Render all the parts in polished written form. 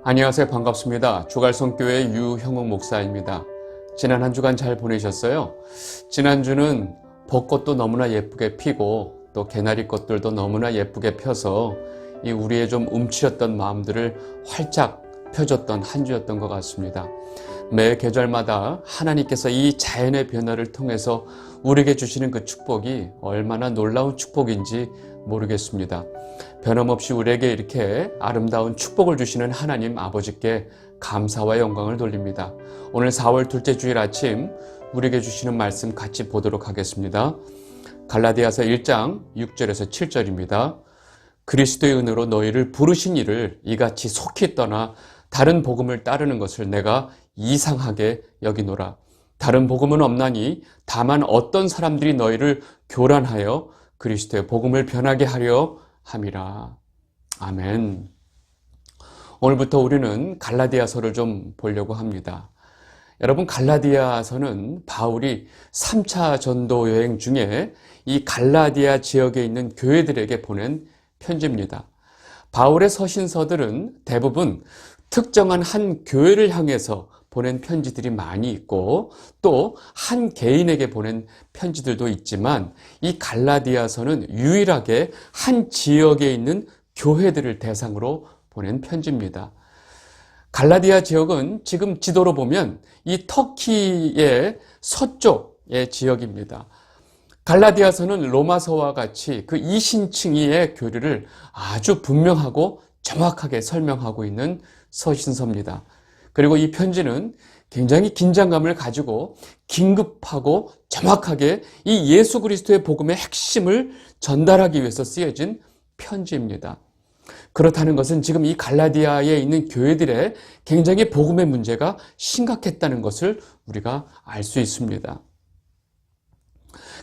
안녕하세요. 반갑습니다. 주갈성교회 유형욱 목사입니다. 지난 한 주간 잘 보내셨어요? 지난주는 벚꽃도 너무나 예쁘게 피고 또 개나리 꽃들도 너무나 예쁘게 펴서 이 우리의 좀 움츠렸던 마음들을 활짝 펴줬던 한 주였던 것 같습니다. 매 계절마다 하나님께서 이 자연의 변화를 통해서 우리에게 주시는 그 축복이 얼마나 놀라운 축복인지 모르겠습니다. 변함없이 우리에게 이렇게 아름다운 축복을 주시는 하나님 아버지께 감사와 영광을 돌립니다. 오늘 4월 둘째 주일 아침 우리에게 주시는 말씀 같이 보도록 하겠습니다. 갈라디아서 1장 6절에서 7절입니다. 그리스도의 은혜로 너희를 부르신 이를 이같이 속히 떠나 다른 복음을 따르는 것을 내가 이상하게 여기노라. 다른 복음은 없나니 다만 어떤 사람들이 너희를 교란하여 그리스도의 복음을 변하게 하려 함이라. 아멘. 오늘부터 우리는 갈라디아서를 좀 보려고 합니다. 여러분, 갈라디아서는 바울이 3차 전도 여행 중에 이 갈라디아 지역에 있는 교회들에게 보낸 편지입니다. 바울의 서신서들은 대부분 특정한 한 교회를 향해서 보낸 편지들이 많이 있고 또 한 개인에게 보낸 편지들도 있지만 이 갈라디아서는 유일하게 한 지역에 있는 교회들을 대상으로 보낸 편지입니다. 갈라디아 지역은 지금 지도로 보면 이 터키의 서쪽의 지역입니다. 갈라디아서는 로마서와 같이 그 이신칭의의 교리를 아주 분명하고 정확하게 설명하고 있는 서신서입니다. 그리고 이 편지는 굉장히 긴장감을 가지고 긴급하고 정확하게 이 예수 그리스도의 복음의 핵심을 전달하기 위해서 쓰여진 편지입니다. 그렇다는 것은 지금 이 갈라디아에 있는 교회들의 굉장히 복음의 문제가 심각했다는 것을 우리가 알 수 있습니다.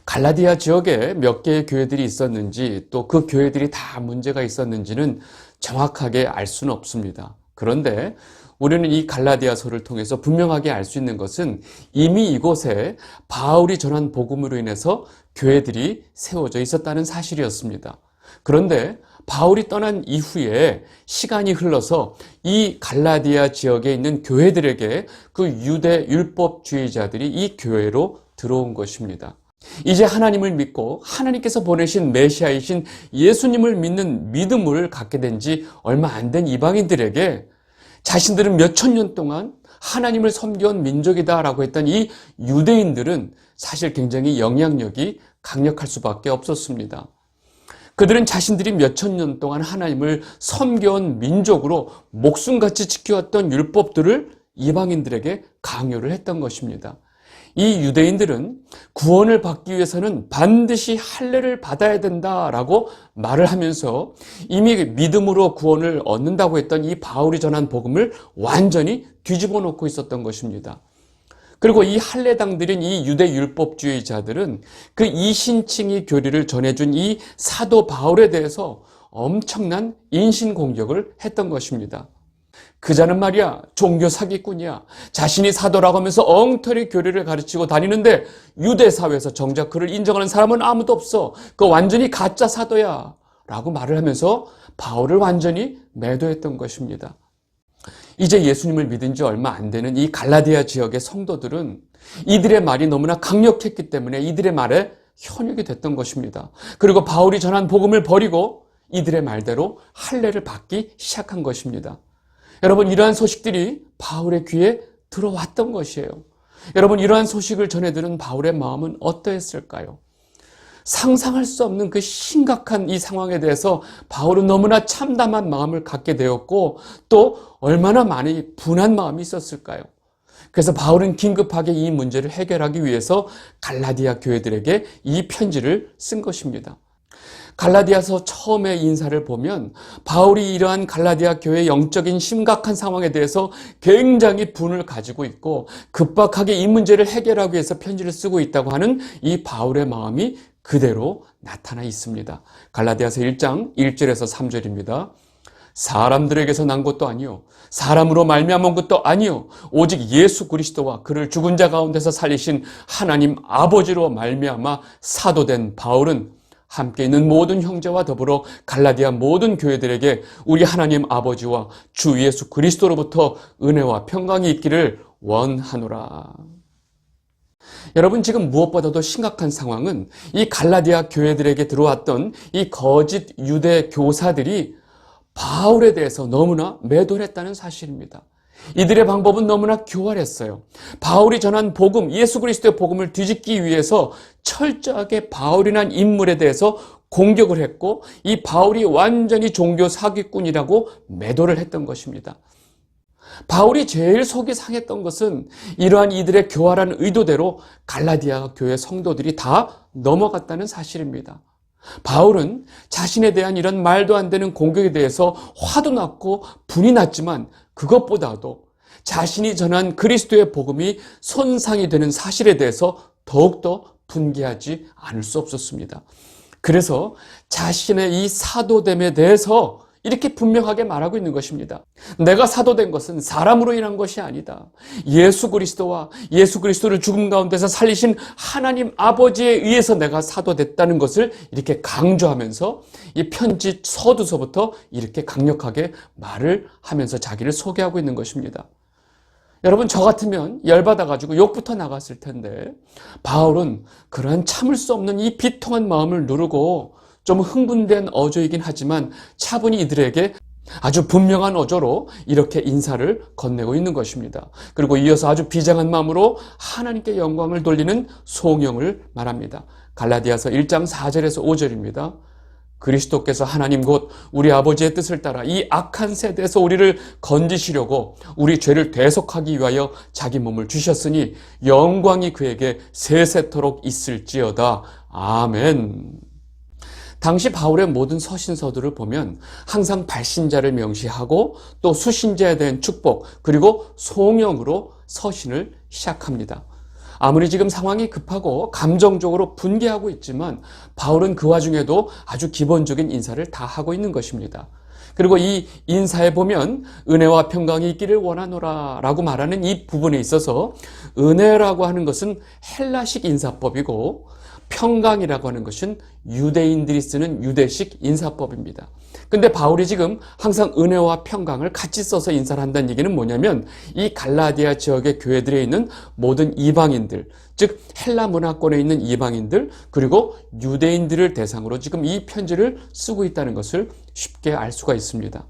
갈라디아 지역에 몇 개의 교회들이 있었는지 또 그 교회들이 다 문제가 있었는지는 정확하게 알 수는 없습니다. 그런데 우리는 이 갈라디아서를 통해서 분명하게 알 수 있는 것은 이미 이곳에 바울이 전한 복음으로 인해서 교회들이 세워져 있었다는 사실이었습니다. 그런데 바울이 떠난 이후에 시간이 흘러서 이 갈라디아 지역에 있는 교회들에게 그 유대 율법주의자들이 이 교회로 들어온 것입니다. 이제 하나님을 믿고 하나님께서 보내신 메시아이신 예수님을 믿는 믿음을 갖게 된 지 얼마 안 된 이방인들에게 자신들은 몇천 년 동안 하나님을 섬겨온 민족이다라고 했던 이 유대인들은 사실 굉장히 영향력이 강력할 수밖에 없었습니다. 그들은 자신들이 몇천 년 동안 하나님을 섬겨온 민족으로 목숨같이 지켜왔던 율법들을 이방인들에게 강요를 했던 것입니다. 이 유대인들은 구원을 받기 위해서는 반드시 할례를 받아야 된다라고 말을 하면서 이미 믿음으로 구원을 얻는다고 했던 이 바울이 전한 복음을 완전히 뒤집어 놓고 있었던 것입니다. 그리고 이 할례당들인 이 유대 율법주의자들은 그 이신칭의 교리를 전해준 이 사도 바울에 대해서 엄청난 인신공격을 했던 것입니다. 그자는 말이야 종교 사기꾼이야. 자신이 사도라고 하면서 엉터리 교리를 가르치고 다니는데 유대 사회에서 정작 그를 인정하는 사람은 아무도 없어. 그거 완전히 가짜 사도야 라고 말을 하면서 바울을 완전히 매도했던 것입니다. 이제 예수님을 믿은 지 얼마 안 되는 이 갈라디아 지역의 성도들은 이들의 말이 너무나 강력했기 때문에 이들의 말에 현혹이 됐던 것입니다. 그리고 바울이 전한 복음을 버리고 이들의 말대로 할례를 받기 시작한 것입니다. 여러분, 이러한 소식들이 바울의 귀에 들어왔던 것이에요. 여러분, 이러한 소식을 전해들은 바울의 마음은 어떠했을까요? 상상할 수 없는 그 심각한 이 상황에 대해서 바울은 너무나 참담한 마음을 갖게 되었고 또 얼마나 많이 분한 마음이 있었을까요? 그래서 바울은 긴급하게 이 문제를 해결하기 위해서 갈라디아 교회들에게 이 편지를 쓴 것입니다. 갈라디아서 처음의 인사를 보면 바울이 이러한 갈라디아 교회의 영적인 심각한 상황에 대해서 굉장히 분을 가지고 있고 급박하게 이 문제를 해결하기 위해서 편지를 쓰고 있다고 하는 이 바울의 마음이 그대로 나타나 있습니다. 갈라디아서 1장 1절에서 3절입니다. 사람들에게서 난 것도 아니요 사람으로 말미암아 온 것도 아니요 오직 예수 그리스도와 그를 죽은 자 가운데서 살리신 하나님 아버지로 말미암아 사도된 바울은 함께 있는 모든 형제와 더불어 갈라디아 모든 교회들에게 우리 하나님 아버지와 주 예수 그리스도로부터 은혜와 평강이 있기를 원하노라. 여러분, 지금 무엇보다도 심각한 상황은 이 갈라디아 교회들에게 들어왔던 이 거짓 유대 교사들이 바울에 대해서 너무나 매도했다는 사실입니다. 이들의 방법은 너무나 교활했어요. 바울이 전한 복음, 예수 그리스도의 복음을 뒤집기 위해서 철저하게 바울이란 인물에 대해서 공격을 했고, 이 바울이 완전히 종교 사기꾼이라고 매도를 했던 것입니다. 바울이 제일 속이 상했던 것은 이러한 이들의 교활한 의도대로 갈라디아 교회 성도들이 다 넘어갔다는 사실입니다. 바울은 자신에 대한 이런 말도 안 되는 공격에 대해서 화도 났고 분이 났지만, 그것보다도 자신이 전한 그리스도의 복음이 손상이 되는 사실에 대해서 더욱더 분개하지 않을 수 없었습니다. 그래서 자신의 이 사도됨에 대해서 이렇게 분명하게 말하고 있는 것입니다. 내가 사도된 것은 사람으로 인한 것이 아니다. 예수 그리스도와 예수 그리스도를 죽음 가운데서 살리신 하나님 아버지에 의해서 내가 사도됐다는 것을 이렇게 강조하면서 이 편지 서두서부터 이렇게 강력하게 말을 하면서 자기를 소개하고 있는 것입니다. 여러분, 저 같으면 열받아가지고 욕부터 나갔을 텐데, 바울은 그러한 참을 수 없는 이 비통한 마음을 누르고 좀 흥분된 어조이긴 하지만 차분히 이들에게 아주 분명한 어조로 이렇게 인사를 건네고 있는 것입니다. 그리고 이어서 아주 비장한 마음으로 하나님께 영광을 돌리는 송영을 말합니다. 갈라디아서 1장 4절에서 5절입니다. 그리스도께서 하나님 곧 우리 아버지의 뜻을 따라 이 악한 세대에서 우리를 건지시려고 우리 죄를 대속하기 위하여 자기 몸을 주셨으니 영광이 그에게 세세토록 있을지어다. 아멘. 당시 바울의 모든 서신서들을 보면 항상 발신자를 명시하고 또 수신자에 대한 축복, 그리고 송영으로 서신을 시작합니다. 아무리 지금 상황이 급하고 감정적으로 분개하고 있지만 바울은 그 와중에도 아주 기본적인 인사를 다 하고 있는 것입니다. 그리고 이 인사에 보면 은혜와 평강이 있기를 원하노라 라고 말하는 이 부분에 있어서 은혜라고 하는 것은 헬라식 인사법이고 평강이라고 하는 것은 유대인들이 쓰는 유대식 인사법입니다. 근데 바울이 지금 항상 은혜와 평강을 같이 써서 인사를 한다는 얘기는 뭐냐면 이 갈라디아 지역의 교회들에 있는 모든 이방인들, 즉 헬라 문화권에 있는 이방인들, 그리고 유대인들을 대상으로 지금 이 편지를 쓰고 있다는 것을 쉽게 알 수가 있습니다.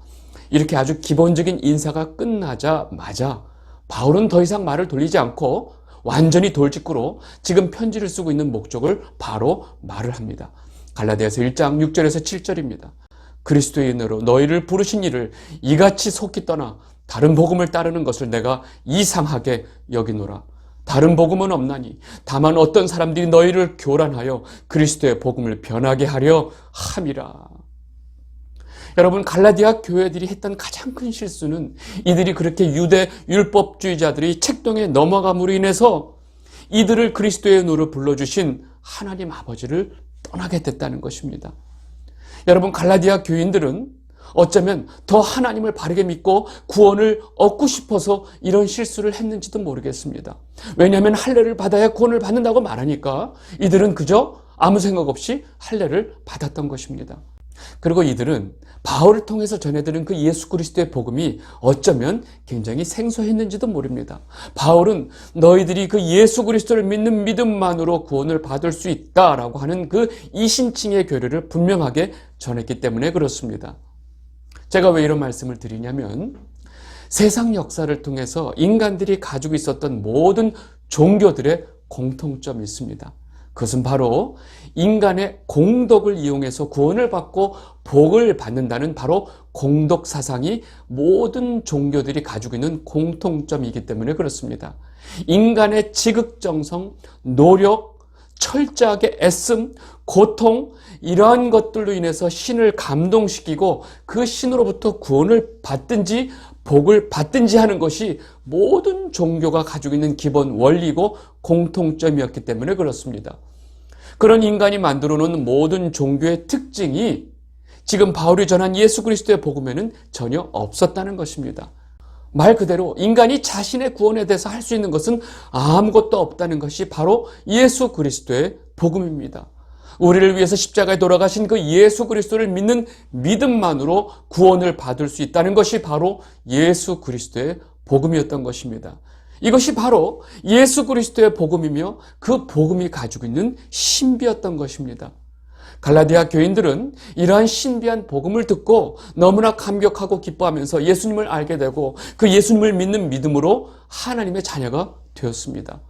이렇게 아주 기본적인 인사가 끝나자마자 바울은 더 이상 말을 돌리지 않고 완전히 돌직구로 지금 편지를 쓰고 있는 목적을 바로 말을 합니다. 갈라디아서 1장 6절에서 7절입니다. 그리스도의 은혜로 너희를 부르신 이를 이같이 속히 떠나 다른 복음을 따르는 것을 내가 이상하게 여기노라. 다른 복음은 없나니 다만 어떤 사람들이 너희를 교란하여 그리스도의 복음을 변하게 하려 함이라. 여러분, 갈라디아 교회들이 했던 가장 큰 실수는 이들이 그렇게 유대 율법주의자들이 책동에 넘어감으로 인해서 이들을 그리스도의 은혜로 불러주신 하나님 아버지를 떠나게 됐다는 것입니다. 여러분, 갈라디아 교인들은 어쩌면 더 하나님을 바르게 믿고 구원을 얻고 싶어서 이런 실수를 했는지도 모르겠습니다. 왜냐하면 할례를 받아야 구원을 받는다고 말하니까 이들은 그저 아무 생각 없이 할례를 받았던 것입니다. 그리고 이들은 바울을 통해서 전해드린 그 예수 그리스도의 복음이 어쩌면 굉장히 생소했는지도 모릅니다. 바울은 너희들이 그 예수 그리스도를 믿는 믿음만으로 구원을 받을 수 있다라고 하는 그 이신칭의 교리를 분명하게 전했기 때문에 그렇습니다. 제가 왜 이런 말씀을 드리냐면 세상 역사를 통해서 인간들이 가지고 있었던 모든 종교들의 공통점이 있습니다. 그것은 바로 인간의 공덕을 이용해서 구원을 받고 복을 받는다는 바로 공덕 사상이 모든 종교들이 가지고 있는 공통점이기 때문에 그렇습니다. 인간의 지극정성, 노력, 철저하게 애씀, 고통, 이러한 것들로 인해서 신을 감동시키고 그 신으로부터 구원을 받든지 복을 받든지 하는 것이 모든 종교가 가지고 있는 기본 원리고 공통점이었기 때문에 그렇습니다. 그런 인간이 만들어 놓은 모든 종교의 특징이 지금 바울이 전한 예수 그리스도의 복음에는 전혀 없었다는 것입니다. 말 그대로 인간이 자신의 구원에 대해서 할 수 있는 것은 아무것도 없다는 것이 바로 예수 그리스도의 복음입니다. 우리를 위해서 십자가에 돌아가신 그 예수 그리스도를 믿는 믿음만으로 구원을 받을 수 있다는 것이 바로 예수 그리스도의 복음이었던 것입니다. 이것이 바로 예수 그리스도의 복음이며 그 복음이 가지고 있는 신비였던 것입니다. 갈라디아 교인들은 이러한 신비한 복음을 듣고 너무나 감격하고 기뻐하면서 예수님을 알게 되고 그 예수님을 믿는 믿음으로 하나님의 자녀가 되었습니다.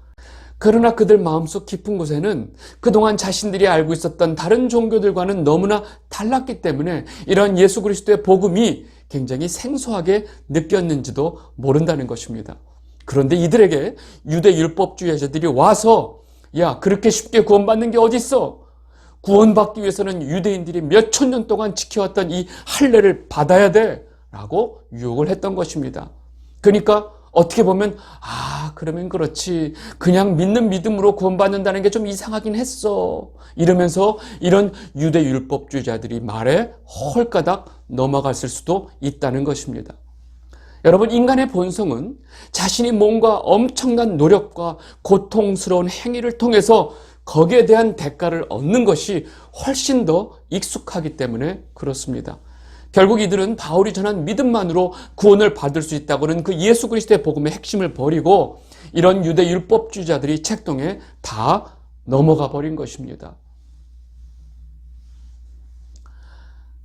그러나 그들 마음속 깊은 곳에는 그동안 자신들이 알고 있었던 다른 종교들과는 너무나 달랐기 때문에 이러한 예수 그리스도의 복음이 굉장히 생소하게 느꼈는지도 모른다는 것입니다. 그런데 이들에게 유대 율법주의자들이 와서 야, 그렇게 쉽게 구원받는 게 어디 있어? 구원받기 위해서는 유대인들이 몇 천 년 동안 지켜왔던 이 할례를 받아야 돼 라고 유혹을 했던 것입니다. 그러니까 어떻게 보면 그러면 그렇지, 그냥 믿는 믿음으로 구원받는다는 게 좀 이상하긴 했어 이러면서 이런 유대 율법주의자들이 말에 헐가닥 넘어갔을 수도 있다는 것입니다. 여러분, 인간의 본성은 자신이 뭔가 엄청난 노력과 고통스러운 행위를 통해서 거기에 대한 대가를 얻는 것이 훨씬 더 익숙하기 때문에 그렇습니다. 결국 이들은 바울이 전한 믿음만으로 구원을 받을 수 있다고는 그 예수 그리스도의 복음의 핵심을 버리고 이런 유대 율법주의자들이 책동에 다 넘어가 버린 것입니다.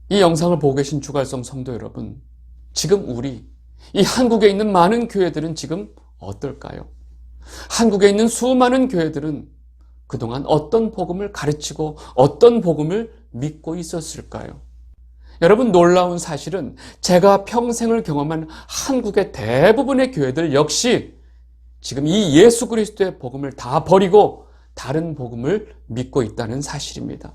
이 영상을 보고 계신 주갈성 성도 여러분, 지금 이 한국에 있는 많은 교회들은 지금 어떨까요? 한국에 있는 수많은 교회들은 그동안 어떤 복음을 가르치고 어떤 복음을 믿고 있었을까요? 여러분, 놀라운 사실은 제가 평생을 경험한 한국의 대부분의 교회들 역시 지금 이 예수 그리스도의 복음을 다 버리고 다른 복음을 믿고 있다는 사실입니다.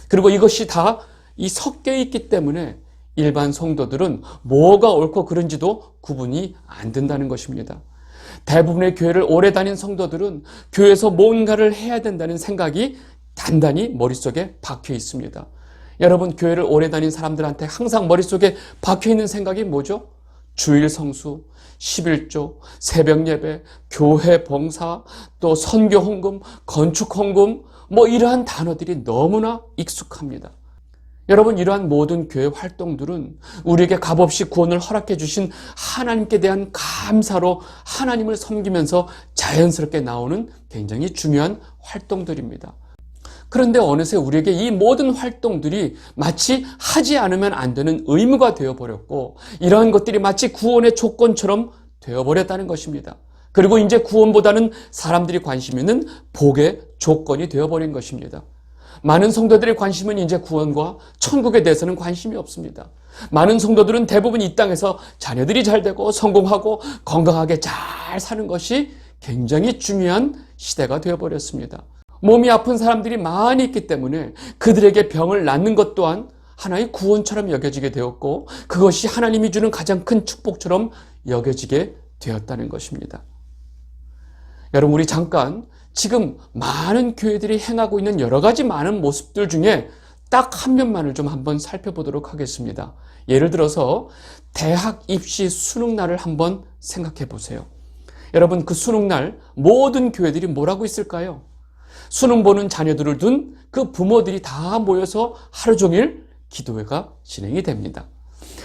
그리고 이것이 다 이 섞여 있기 때문에 일반 성도들은 뭐가 옳고 그른지도 구분이 안 된다는 것입니다. 대부분의 교회를 오래 다닌 성도들은 교회에서 뭔가를 해야 된다는 생각이 단단히 머릿속에 박혀 있습니다. 여러분, 교회를 오래 다닌 사람들한테 항상 머릿속에 박혀 있는 생각이 뭐죠? 주일 성수, 11조, 새벽 예배, 교회 봉사, 또 선교 헌금, 건축 헌금, 이러한 단어들이 너무나 익숙합니다. 여러분, 이러한 모든 교회 활동들은 우리에게 값없이 구원을 허락해 주신 하나님께 대한 감사로 하나님을 섬기면서 자연스럽게 나오는 굉장히 중요한 활동들입니다. 그런데 어느새 우리에게 이 모든 활동들이 마치 하지 않으면 안 되는 의무가 되어버렸고 이러한 것들이 마치 구원의 조건처럼 되어버렸다는 것입니다. 그리고 이제 구원보다는 사람들이 관심 있는 복의 조건이 되어버린 것입니다. 많은 성도들의 관심은 이제 구원과 천국에 대해서는 관심이 없습니다. 많은 성도들은 대부분 이 땅에서 자녀들이 잘 되고 성공하고 건강하게 잘 사는 것이 굉장히 중요한 시대가 되어버렸습니다. 몸이 아픈 사람들이 많이 있기 때문에 그들에게 병을 낫는 것 또한 하나의 구원처럼 여겨지게 되었고 그것이 하나님이 주는 가장 큰 축복처럼 여겨지게 되었다는 것입니다. 여러분, 우리 잠깐 지금 많은 교회들이 행하고 있는 여러 가지 많은 모습들 중에 딱 한 면만을 좀 한번 살펴보도록 하겠습니다. 예를 들어서 대학 입시 수능날을 한번 생각해 보세요. 여러분, 그 수능날 모든 교회들이 뭘 하고 있을까요? 수능 보는 자녀들을 둔 그 부모들이 다 모여서 하루 종일 기도회가 진행이 됩니다.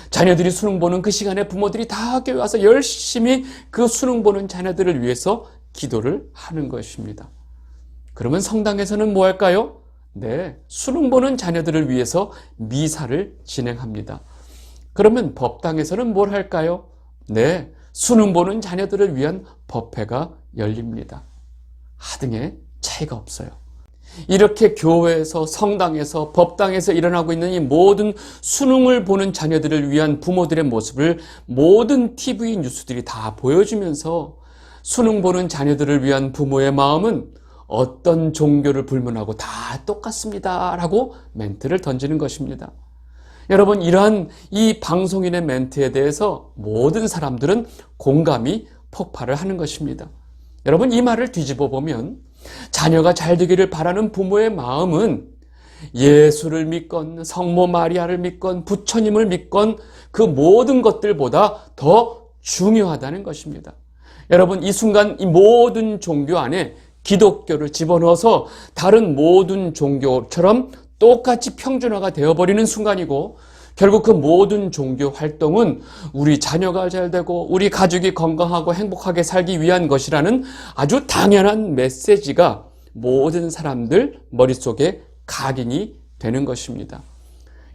자녀들이 수능 보는 그 시간에 부모들이 다 교회 와서 열심히 그 수능 보는 자녀들을 위해서 기도를 하는 것입니다. 그러면 성당에서는 뭐 할까요? 네, 수능 보는 자녀들을 위해서 미사를 진행합니다. 그러면 법당에서는 뭘 할까요? 네, 수능 보는 자녀들을 위한 법회가 열립니다. 하등의 차이가 없어요. 이렇게 교회에서, 성당에서, 법당에서 일어나고 있는 이 모든 수능을 보는 자녀들을 위한 부모들의 모습을 모든 TV 뉴스들이 다 보여주면서 수능 보는 자녀들을 위한 부모의 마음은 어떤 종교를 불문하고 다 똑같습니다 라고 멘트를 던지는 것입니다. 여러분, 이러한 이 방송인의 멘트에 대해서 모든 사람들은 공감이 폭발을 하는 것입니다. 여러분, 이 말을 뒤집어 보면 자녀가 잘 되기를 바라는 부모의 마음은 예수를 믿건 성모 마리아를 믿건 부처님을 믿건 그 모든 것들보다 더 중요하다는 것입니다. 여러분, 이 순간 이 모든 종교 안에 기독교를 집어넣어서 다른 모든 종교처럼 똑같이 평준화가 되어버리는 순간이고, 결국 그 모든 종교 활동은 우리 자녀가 잘 되고 우리 가족이 건강하고 행복하게 살기 위한 것이라는 아주 당연한 메시지가 모든 사람들 머릿속에 각인이 되는 것입니다.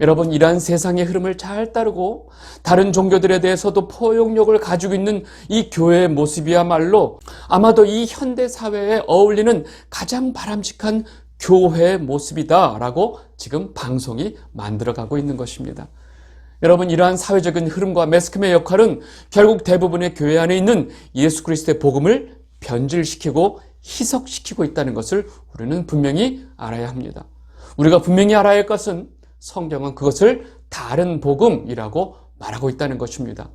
여러분, 이러한 세상의 흐름을 잘 따르고 다른 종교들에 대해서도 포용력을 가지고 있는 이 교회의 모습이야말로 아마도 이 현대 사회에 어울리는 가장 바람직한 교회의 모습이다라고 지금 방송이 만들어가고 있는 것입니다. 여러분, 이러한 사회적인 흐름과 매스컴의 역할은 결국 대부분의 교회 안에 있는 예수 그리스도의 복음을 변질시키고 희석시키고 있다는 것을 우리는 분명히 알아야 합니다. 우리가 분명히 알아야 할 것은 성경은 그것을 다른 복음이라고 말하고 있다는 것입니다.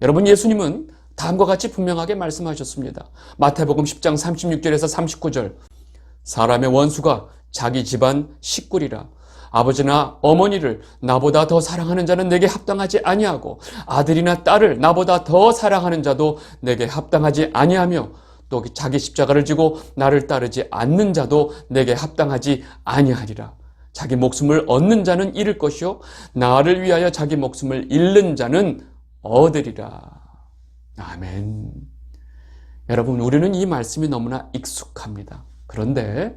여러분, 예수님은 다음과 같이 분명하게 말씀하셨습니다. 마태복음 10장 36절에서 39절. 사람의 원수가 자기 집안 식구리라. 아버지나 어머니를 나보다 더 사랑하는 자는 내게 합당하지 아니하고 아들이나 딸을 나보다 더 사랑하는 자도 내게 합당하지 아니하며 또 자기 십자가를 지고 나를 따르지 않는 자도 내게 합당하지 아니하리라. 자기 목숨을 얻는 자는 잃을 것이요 나를 위하여 자기 목숨을 잃는 자는 얻으리라. 아멘. 여러분, 우리는 이 말씀이 너무나 익숙합니다. 그런데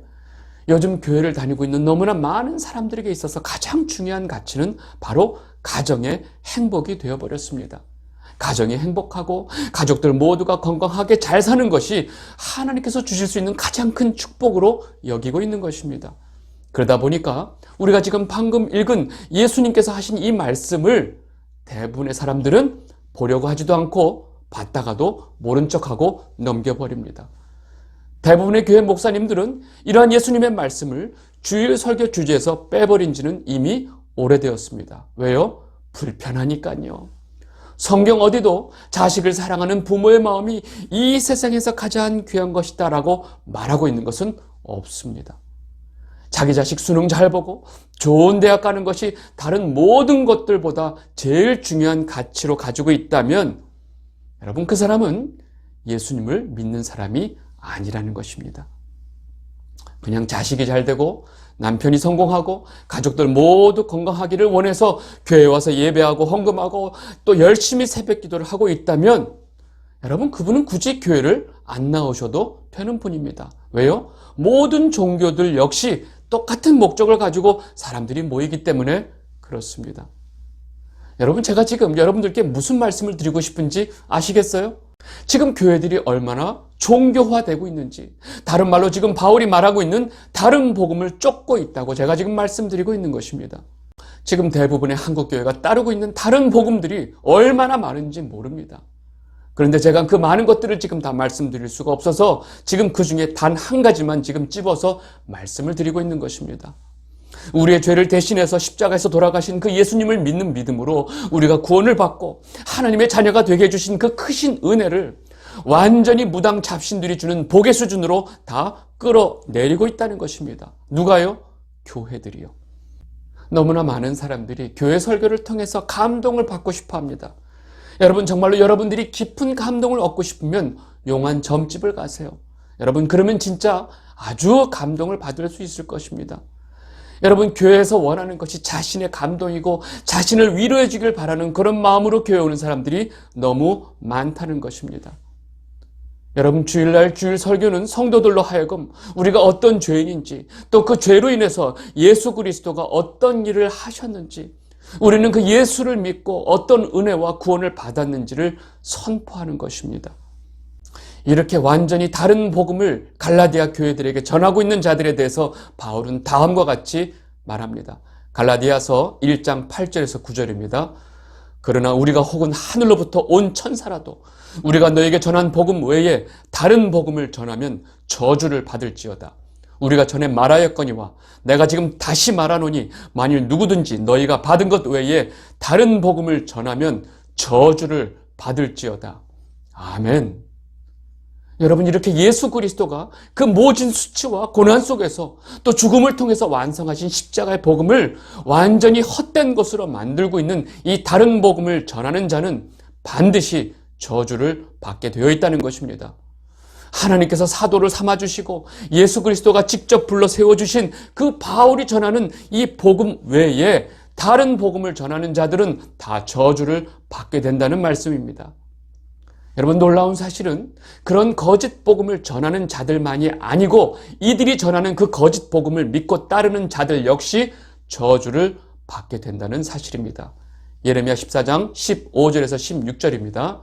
요즘 교회를 다니고 있는 너무나 많은 사람들에게 있어서 가장 중요한 가치는 바로 가정의 행복이 되어버렸습니다. 가정이 행복하고 가족들 모두가 건강하게 잘 사는 것이 하나님께서 주실 수 있는 가장 큰 축복으로 여기고 있는 것입니다. 그러다 보니까 우리가 지금 방금 읽은 예수님께서 하신 이 말씀을 대부분의 사람들은 보려고 하지도 않고 봤다가도 모른 척하고 넘겨버립니다. 대부분의 교회 목사님들은 이러한 예수님의 말씀을 주일 설교 주제에서 빼버린 지는 이미 오래되었습니다. 왜요? 불편하니까요. 성경 어디도 자식을 사랑하는 부모의 마음이 이 세상에서 가장 귀한 것이다라고 말하고 있는 것은 없습니다. 자기 자식 수능 잘 보고 좋은 대학 가는 것이 다른 모든 것들보다 제일 중요한 가치로 가지고 있다면 여러분, 그 사람은 예수님을 믿는 사람이 아니라는 것입니다. 그냥 자식이 잘 되고 남편이 성공하고 가족들 모두 건강하기를 원해서 교회에 와서 예배하고 헌금하고 또 열심히 새벽 기도를 하고 있다면 여러분, 그분은 굳이 교회를 안 나오셔도 되는 분입니다. 왜요? 모든 종교들 역시 똑같은 목적을 가지고 사람들이 모이기 때문에 그렇습니다. 여러분, 제가 지금 여러분들께 무슨 말씀을 드리고 싶은지 아시겠어요? 지금 교회들이 얼마나 종교화되고 있는지, 다른 말로 지금 바울이 말하고 있는 다른 복음을 쫓고 있다고 제가 지금 말씀드리고 있는 것입니다. 지금 대부분의 한국교회가 따르고 있는 다른 복음들이 얼마나 많은지 모릅니다. 그런데 제가 그 많은 것들을 지금 다 말씀드릴 수가 없어서 지금 그 중에 단 한 가지만 지금 찝어서 말씀을 드리고 있는 것입니다. 우리의 죄를 대신해서 십자가에서 돌아가신 그 예수님을 믿는 믿음으로 우리가 구원을 받고 하나님의 자녀가 되게 해주신 그 크신 은혜를 완전히 무당 잡신들이 주는 복의 수준으로 다 끌어내리고 있다는 것입니다. 누가요? 교회들이요. 너무나 많은 사람들이 교회 설교를 통해서 감동을 받고 싶어 합니다. 여러분, 정말로 여러분들이 깊은 감동을 얻고 싶으면 용한 점집을 가세요. 여러분, 그러면 진짜 아주 감동을 받을 수 있을 것입니다. 여러분, 교회에서 원하는 것이 자신의 감동이고 자신을 위로해 주길 바라는 그런 마음으로 교회 오는 사람들이 너무 많다는 것입니다. 여러분, 주일날 주일 설교는 성도들로 하여금 우리가 어떤 죄인인지, 또 그 죄로 인해서 예수 그리스도가 어떤 일을 하셨는지, 우리는 그 예수를 믿고 어떤 은혜와 구원을 받았는지를 선포하는 것입니다. 이렇게 완전히 다른 복음을 갈라디아 교회들에게 전하고 있는 자들에 대해서 바울은 다음과 같이 말합니다. 갈라디아서 1장 8절에서 9절입니다. 그러나 우리가 혹은 하늘로부터 온 천사라도 우리가 너에게 전한 복음 외에 다른 복음을 전하면 저주를 받을지어다. 우리가 전에 말하였거니와 내가 지금 다시 말하노니 만일 누구든지 너희가 받은 것 외에 다른 복음을 전하면 저주를 받을지어다. 아멘. 여러분, 이렇게 예수 그리스도가 그 모진 수치와 고난 속에서 또 죽음을 통해서 완성하신 십자가의 복음을 완전히 헛된 것으로 만들고 있는 이 다른 복음을 전하는 자는 반드시 저주를 받게 되어 있다는 것입니다. 하나님께서 사도를 삼아주시고 예수 그리스도가 직접 불러 세워주신 그 바울이 전하는 이 복음 외에 다른 복음을 전하는 자들은 다 저주를 받게 된다는 말씀입니다. 여러분, 놀라운 사실은 그런 거짓 복음을 전하는 자들만이 아니고 이들이 전하는 그 거짓 복음을 믿고 따르는 자들 역시 저주를 받게 된다는 사실입니다. 예레미야 14장 15절에서 16절입니다.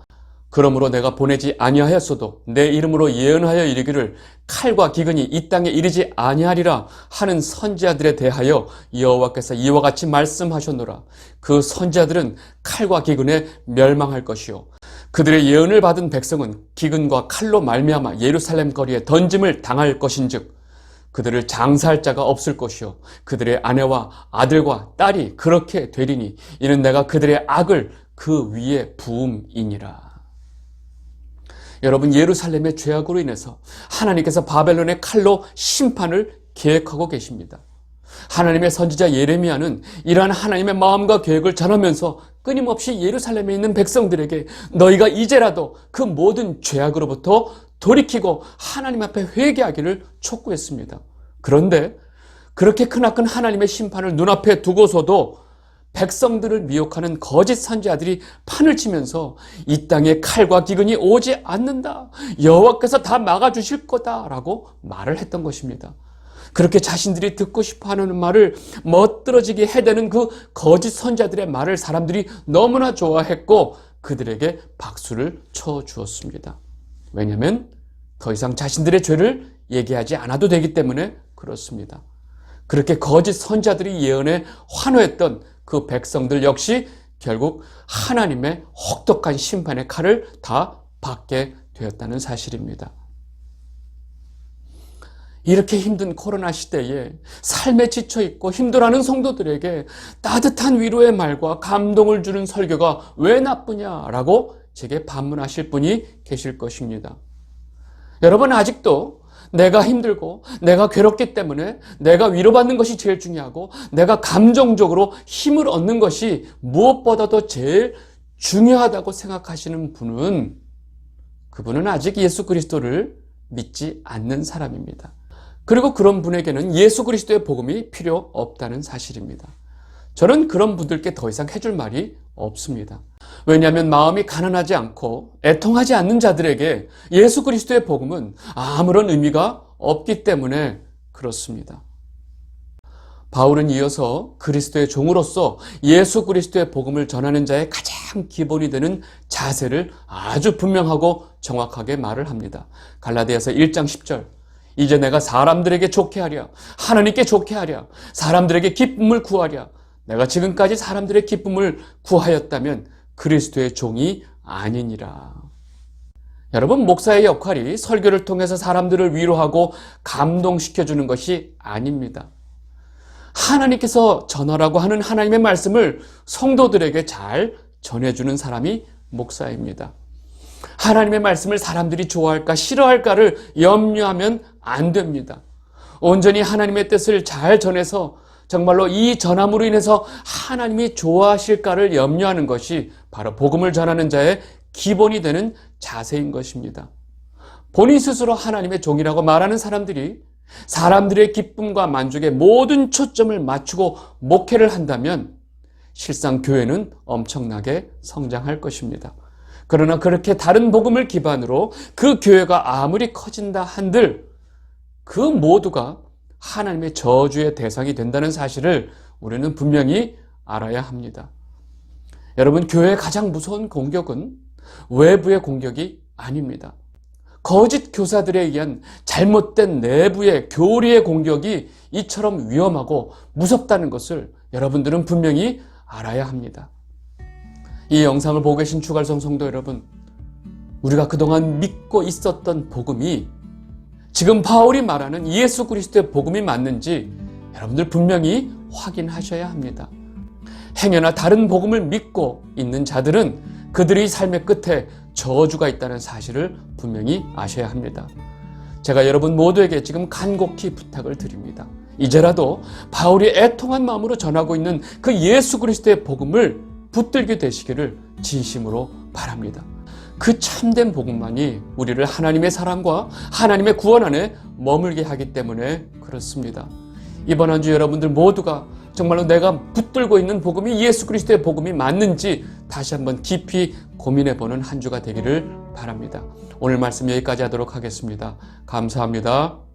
그러므로 내가 보내지 아니하였어도 내 이름으로 예언하여 이르기를 칼과 기근이 이 땅에 이르지 아니하리라 하는 선지자들에 대하여 여호와께서 이와 같이 말씀하셨노라. 그 선지자들은 칼과 기근에 멸망할 것이요 그들의 예언을 받은 백성은 기근과 칼로 말미암아 예루살렘 거리에 던짐을 당할 것인즉 그들을 장사할 자가 없을 것이요 그들의 아내와 아들과 딸이 그렇게 되리니 이는 내가 그들의 악을 그 위에 부음이니라. 여러분, 예루살렘의 죄악으로 인해서 하나님께서 바벨론의 칼로 심판을 계획하고 계십니다. 하나님의 선지자 예레미야는 이러한 하나님의 마음과 계획을 전하면서 끊임없이 예루살렘에 있는 백성들에게 너희가 이제라도 그 모든 죄악으로부터 돌이키고 하나님 앞에 회개하기를 촉구했습니다. 그런데 그렇게 크나큰 하나님의 심판을 눈앞에 두고서도 백성들을 미혹하는 거짓 선지자들이 판을 치면서 이 땅에 칼과 기근이 오지 않는다. 여호와께서 다 막아주실 거다라고 말을 했던 것입니다. 그렇게 자신들이 듣고 싶어하는 말을 멋들어지게 해대는 그 거짓 선지자들의 말을 사람들이 너무나 좋아했고 그들에게 박수를 쳐주었습니다. 왜냐하면 더 이상 자신들의 죄를 얘기하지 않아도 되기 때문에 그렇습니다. 그렇게 거짓 선지자들이 예언에 환호했던 그 백성들 역시 결국 하나님의 혹독한 심판의 칼을 다 받게 되었다는 사실입니다. 이렇게 힘든 코로나 시대에 삶에 지쳐있고 힘들어하는 성도들에게 따뜻한 위로의 말과 감동을 주는 설교가 왜 나쁘냐라고 제게 반문하실 분이 계실 것입니다. 여러분, 아직도 내가 힘들고 내가 괴롭기 때문에 내가 위로받는 것이 제일 중요하고 내가 감정적으로 힘을 얻는 것이 무엇보다도 제일 중요하다고 생각하시는 분은 그분은 아직 예수 그리스도를 믿지 않는 사람입니다. 그리고 그런 분에게는 예수 그리스도의 복음이 필요 없다는 사실입니다. 저는 그런 분들께 더 이상 해줄 말이 없습니다. 왜냐하면 마음이 가난하지 않고 애통하지 않는 자들에게 예수 그리스도의 복음은 아무런 의미가 없기 때문에 그렇습니다. 바울은 이어서 그리스도의 종으로서 예수 그리스도의 복음을 전하는 자의 가장 기본이 되는 자세를 아주 분명하고 정확하게 말을 합니다. 갈라디아서 1장 10절. 이제 내가 사람들에게 좋게 하랴, 하나님께 좋게 하랴, 사람들에게 기쁨을 구하랴. 내가 지금까지 사람들의 기쁨을 구하였다면 그리스도의 종이 아니니라. 여러분, 목사의 역할이 설교를 통해서 사람들을 위로하고 감동시켜주는 것이 아닙니다. 하나님께서 전하라고 하는 하나님의 말씀을 성도들에게 잘 전해주는 사람이 목사입니다. 하나님의 말씀을 사람들이 좋아할까 싫어할까를 염려하면 안 됩니다. 온전히 하나님의 뜻을 잘 전해서 정말로 이 전함으로 인해서 하나님이 좋아하실까를 염려하는 것이 바로 복음을 전하는 자의 기본이 되는 자세인 것입니다. 본인 스스로 하나님의 종이라고 말하는 사람들이 사람들의 기쁨과 만족에 모든 초점을 맞추고 목회를 한다면 실상 교회는 엄청나게 성장할 것입니다. 그러나 그렇게 다른 복음을 기반으로 그 교회가 아무리 커진다 한들 그 모두가 하나님의 저주의 대상이 된다는 사실을 우리는 분명히 알아야 합니다. 여러분, 교회의 가장 무서운 공격은 외부의 공격이 아닙니다. 거짓 교사들에 의한 잘못된 내부의 교리의 공격이 이처럼 위험하고 무섭다는 것을 여러분들은 분명히 알아야 합니다. 이 영상을 보고 계신 추갈성 성도 여러분, 우리가 그동안 믿고 있었던 복음이 지금 바울이 말하는 예수 그리스도의 복음이 맞는지 여러분들 분명히 확인하셔야 합니다. 행여나 다른 복음을 믿고 있는 자들은 그들의 삶의 끝에 저주가 있다는 사실을 분명히 아셔야 합니다. 제가 여러분 모두에게 지금 간곡히 부탁을 드립니다. 이제라도 바울이 애통한 마음으로 전하고 있는 그 예수 그리스도의 복음을 붙들게 되시기를 진심으로 바랍니다. 그 참된 복음만이 우리를 하나님의 사랑과 하나님의 구원 안에 머물게 하기 때문에 그렇습니다. 이번 한 주 여러분들 모두가 정말로 내가 붙들고 있는 복음이 예수 그리스도의 복음이 맞는지 다시 한번 깊이 고민해보는 한 주가 되기를 바랍니다. 오늘 말씀 여기까지 하도록 하겠습니다. 감사합니다.